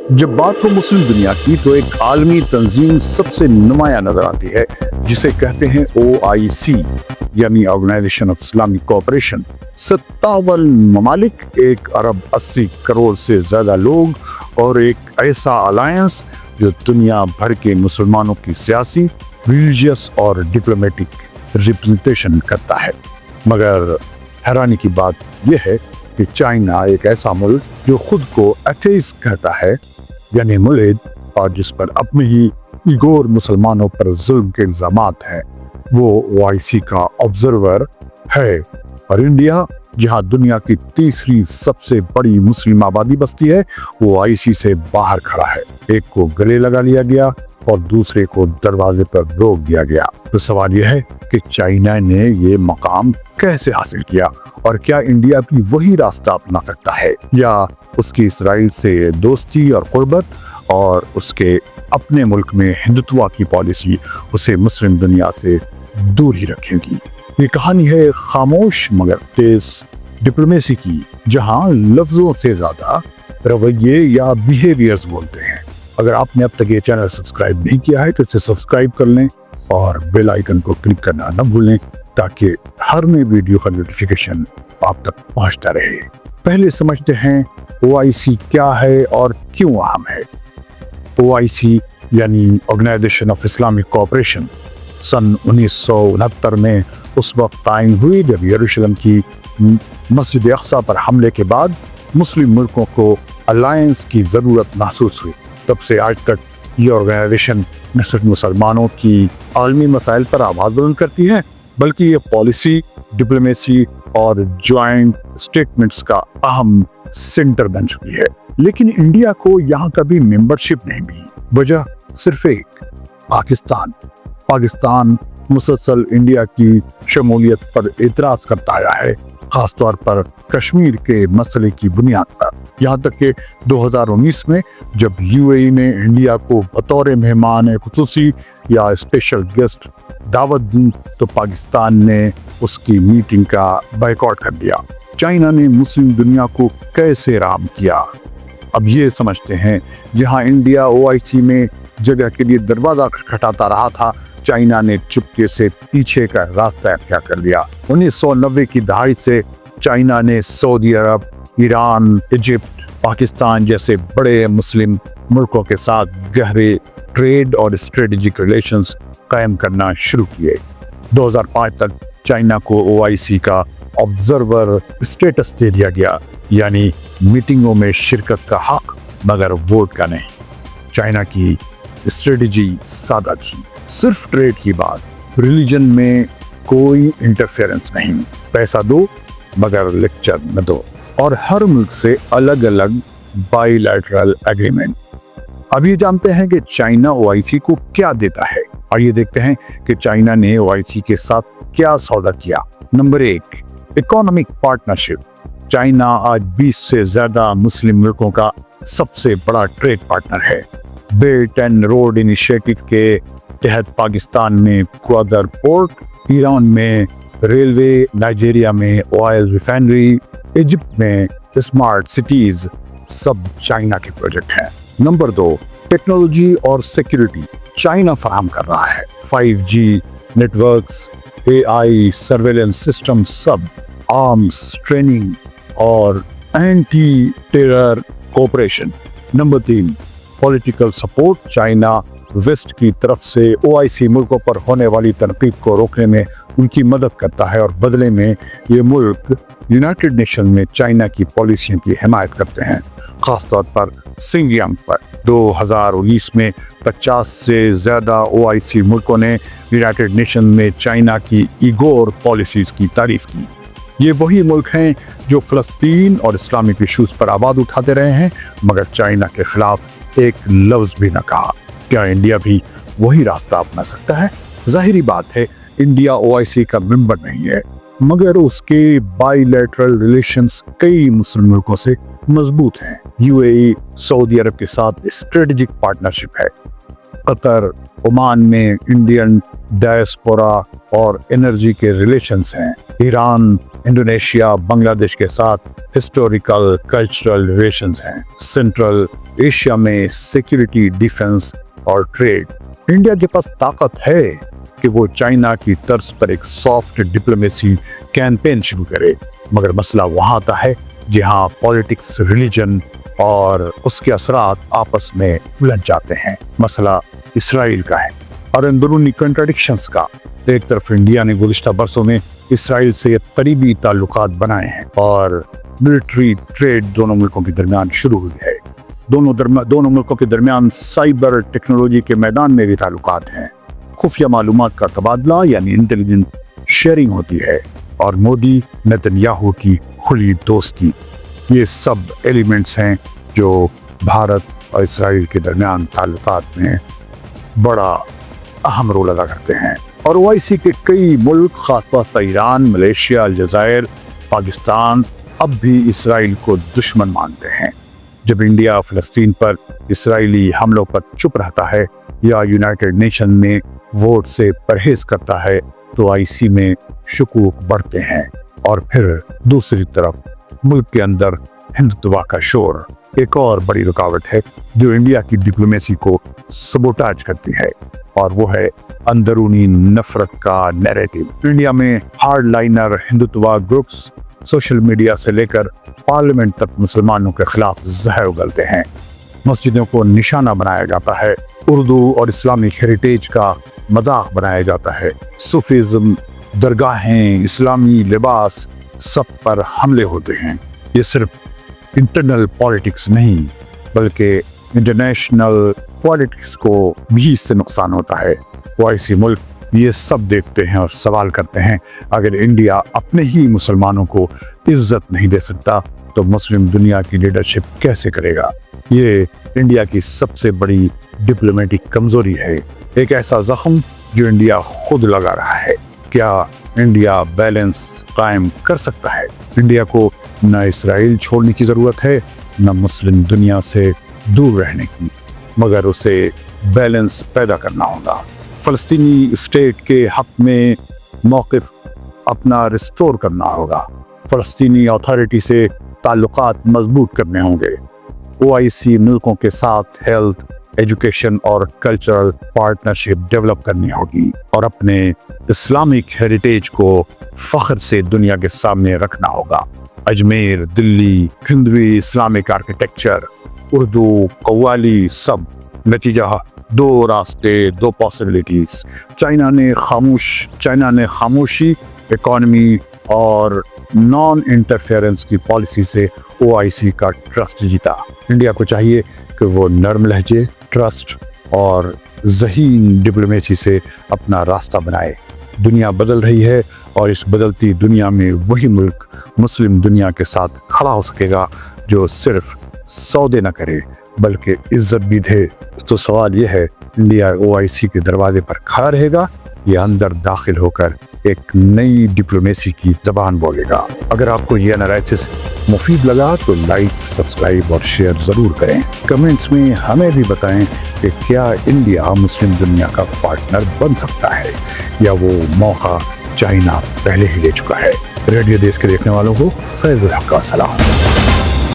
जब बात हो मुस्लिम दुनिया की तो एक आलमी तंजीम सबसे नुमाया नजर आती है जिसे कहते हैं OIC यानी ऑर्गेनाइजेशन ऑफ इस्लामिक कोऑपरेशन। 57 ममालिक, 1 अरब 80 करोड़ से ज्यादा लोग और एक ऐसा अलायंस जो दुनिया भर के मुसलमानों की सियासी, रिलीजियस और डिप्लोमेटिक रिप्रेजेंटेशन करता है। मगर हैरानी की बात यह है कि चाइना एक ऐसा मुल्क जो खुद को एथेइस्ट कहता है यानी मुल्हिद, और जिस पर अपने ही इगोर मुसलमानों पर जुल्म के इल्जामात हैं, वो OIC का ऑब्जर्वर है। और इंडिया जहां दुनिया की तीसरी सबसे बड़ी मुस्लिम आबादी बसती है, वो OIC से बाहर खड़ा है। एक को गले लगा लिया गया और दूसरे को दरवाजे पर रोक दिया गया। तो सवाल यह है कि चाइना ने ये मकाम कैसे हासिल किया और क्या इंडिया भी वही रास्ता अपना सकता है या उसकी इसराइल से दोस्ती और कुर्बत और उसके अपने मुल्क में हिंदुत्व की पॉलिसी उसे मुस्लिम दुनिया से दूर ही रखेगी। ये कहानी है खामोश मगर तेज डिप्लोमेसी की, जहां लफ्जों से ज्यादा रवैये या बिहेवियर्स बोलते हैं। अगर आपने अब तक ये चैनल सब्सक्राइब नहीं किया है तो इसे सब्सक्राइब कर लें और बेल आइकन को क्लिक करना न भूलें ताकि हर नई वीडियो का नोटिफिकेशन आप तक पहुंचता रहे। पहले समझते हैं OIC क्या है और क्यों अहम है। OIC यानी ऑर्गेनाइजेशन ऑफ इस्लामिक कोऑपरेशन सन 1969 में उस वक्त कायम हुई जब यरूशलेम की मस्जिद अक्सा पर हमले के बाद मुस्लिम मुल्कों को अलायंस की ज़रूरत महसूस हुई। तब से आज तक ये ऑर्गेनाइजेशन न सिर्फ मुसलमानों की आलमी मसाइल पर आवाज़ बुलंद करती है, बल्कि ये पॉलिसी, डिप्लोमेसी और ज्वाइंट स्टेटमेंट्स का अहम सेंटर बन चुकी है। लेकिन इंडिया को यहाँ कभी मेंबरशिप नहीं मिली। वजह सिर्फ एक, पाकिस्तान मुसलसल इंडिया की शमूलियत पर एतराज करता आया है, खासतौर पर कश्मीर के मसले की बुनियाद पर। यहाँ तक कि 2019 में जब UAE ने इंडिया को बतौर मेहमान खुसूसी या स्पेशल गेस्ट दावत दी तो पाकिस्तान ने उसकी मीटिंग का बायकॉट कर दिया। चाइना ने मुस्लिम दुनिया को कैसे राम किया, अब ये समझते हैं। जहां इंडिया OIC में जगह के लिए दरवाजा खटखटाता रहा था, चाइना ने चुपके से पीछे का रास्ता अख्तियार कर लिया। 1990 की दहाई से चाइना ने सऊदी अरब, ईरान, इजिप्ट, पाकिस्तान जैसे बड़े मुस्लिम मुल्कों के साथ गहरे ट्रेड और स्ट्रेटेजिक रिलेशंस कायम करना शुरू किए। 2005 तक चाइना को OIC का ऑब्जर्वर स्टेटस दे दिया गया, यानी मीटिंगों में शिरकत का हक मगर वोट का नहीं। चाइना की स्ट्रेटजी सादा थी, सिर्फ ट्रेड की बात, रिलीजन में कोई इंटरफेरेंस नहीं, पैसा दो मगर लेक्चर न दो, और हर मुल्क से अलग अलग बाइलैटरल एग्रीमेंट। अब ये जानते हैं कि चाइना OIC को क्या देता है और ये देखते हैं कि चाइना ने OIC के साथ क्या सौदा किया। Number 1, economic partnership. चाइना आज 20 से ज्यादा मुस्लिम मुल्कों का सबसे बड़ा ट्रेड पार्टनर है। बेल्ट एंड रोड इनिशिएटिव के तहत पाकिस्तान में ग्वादर पोर्ट, ईरान में रेलवे, नाइजीरिया में ऑयल रिफाइनरी, इजिप्ट में स्मार्ट सिटीज, सब चाइना के प्रोजेक्ट हैं। नंबर 2, टेक्नोलॉजी और सिक्योरिटी। चाइना फराहम कर रहा है 5G networks, AI surveillance system, सब आर्म्स ट्रेनिंग और anti terror cooperation. Number 3, political support. China west की तरफ से OIC मुल्कों पर होने वाली तनकीद को रोकने में उनकी मदद करता है और बदले में ये मुल्क यूनाइटेड नेशन में चाइना की पॉलिसियों की हिमायत करते हैं, खासतौर पर सिंजियांग पर। 2019 में 50 से ज़्यादा OIC मुल्कों ने यूनाइटेड नेशन में चाइना की इगोर पॉलिसीज की तारीफ की। ये वही मुल्क हैं जो फ़लस्तीन और इस्लामिक इशूज़ पर आवाज़ उठाते रहे हैं, मगर चाइना के खिलाफ एक लफ्ज़ भी न कहा। क्या इंडिया भी वही रास्ता अपना सकता है? जाहिरी बात है, इंडिया OIC का मेंबर नहीं है, मगर उसके बाइलैटरल रिलेशंस कई मुस्लिम मुल्कों से मजबूत हैं। UAE सऊदी अरब के साथ स्ट्रेटेजिक पार्टनरशिप है। कतर, ओमान में इंडियन डायस्पोरा और एनर्जी के रिलेशंस हैं। ईरान इंडोनेशिया बांग्लादेश के साथ हिस्टोरिकल कल्चरल रिलेशंस हैं। सेंट्रल एशिया में सिक्योरिटी, डिफेंस और ट्रेड। इंडिया के पास ताकत है कि वो चाइना की तर्ज पर एक सॉफ्ट डिप्लोमेसी कैंपेन शुरू करे, मगर मसला वहां आता है जहां पॉलिटिक्स, रिलीजन और उसके असरात आपस में उलझ जाते हैं। मसला इसराइल का है और अंदरूनी कंट्राडिक्शंस का। एक तरफ इंडिया ने गुज़िश्ता बरसों में इसराइल से करीबी ताल्लुकात बनाए हैं और मिलिट्री ट्रेड दोनों मुल्कों के दरमियान शुरू हुई है। दोनों मुल्कों के दरमियान साइबर टेक्नोलॉजी के मैदान में भी ताल्लुकात हैं। खुफिया मालूमात का तबादला यानी इंटेलिजेंस शेयरिंग होती है और मोदी नेतन्याहू की खुली दोस्ती, ये सब एलिमेंट्स हैं जो भारत और इसराइल के दरमियान ताल्लुकात में बड़ा अहम रोल अदा करते हैं। और ओआईसी के कई मुल्क, खासतौर पर ईरान, मलेशिया, अलजायर, पाकिस्तान अब भी इसराइल को दुश्मन मानते हैं। जब इंडिया फ़लस्तीन पर इसराइली हमलों पर चुप रहता है या यूनाइटेड नेशन में वोट से परहेज करता है तो ओआईसी में शकूक बढ़ते हैं। और फिर दूसरी तरफ मुल्क के अंदर हिंदुत्व का शोर एक और बड़ी रुकावट है जो इंडिया की डिप्लोमेसी को सबोटाज करती है, और वो है अंदरूनी नफरत का नैरेटिव। इंडिया में hard liner Hindutva groups social media से लेकर पार्लियामेंट तक मुसलमानों के खिलाफ जहर उगलते हैं। मस्जिदों को निशाना बनाया जाता है, उर्दू और इस्लामिक हेरिटेज का मजाक बनाया जाता है। सूफीज़म, दरगाहें, इस्लामी लिबास, सब पर हमले होते हैं। ये सिर्फ इंटरनल पॉलिटिक्स नहीं बल्कि इंटरनेशनल पॉलिटिक्स को भी इससे नुकसान होता है। ओआईसी मुल्क ये सब देखते हैं और सवाल करते हैं, अगर इंडिया अपने ही मुसलमानों को इज्जत नहीं दे सकता तो मुस्लिम दुनिया की लीडरशिप कैसे करेगा। ये इंडिया की सबसे बड़ी डिप्लोमेटिक कमजोरी है, एक ऐसा जख्म जो इंडिया खुद लगा रहा है। क्या इंडिया बैलेंस कायम कर सकता है? इंडिया को न इसराइल छोड़ने की ज़रूरत है न मुस्लिम दुनिया से दूर रहने की, मगर उसे बैलेंस पैदा करना होगा। फ़लस्तीनी स्टेट के हक में मौक़िफ़ अपना रिस्टोर करना होगा। फ़लस्तीनी अथॉरिटी से ताल्लुकात मजबूत करने होंगे। ओआईसी मुल्कों के साथ हेल्थ, एजुकेशन और कल्चरल पार्टनरशिप डेवलप करनी होगी और अपने इस्लामिक हेरिटेज को फ़ख्र से दुनिया के सामने रखना होगा। अजमेर, दिल्ली, हिंदवी इस्लामिक आर्किटेक्चर, उर्दू, कव्वाली, सब नतीजा दो रास्ते, दो पॉसिबिलिटीज। चाइना ने खामोशी, इकोनॉमी और नॉन इंटरफेरेंस की पॉलिसी से ओआईसी का ट्रस्ट जीता। इंडिया को चाहिए कि वो नरम लहजे, ट्रस्ट और ज़हीन डिप्लोमेसी से अपना रास्ता बनाए। दुनिया बदल रही है और इस बदलती दुनिया में वही मुल्क मुस्लिम दुनिया के साथ खड़ा हो सकेगा जो सिर्फ सौदे न करे बल्कि इज्जत भी दे। तो सवाल यह है, इंडिया ओआईसी के दरवाजे पर खड़ा रहेगा या अंदर दाखिल होकर एक नई डिप्लोमेसी की ज़बान बोलेगा? अगर आपको ये एनालिसिस मुफीद लगा तो लाइक, सब्सक्राइब और शेयर ज़रूर करें। कमेंट्स में हमें भी बताएं कि क्या इंडिया मुस्लिम दुनिया का पार्टनर बन सकता है या वो मौका चाइना पहले ही ले चुका है। रेडियो देश के देखने वालों को फैज़ुल हक का सलाम।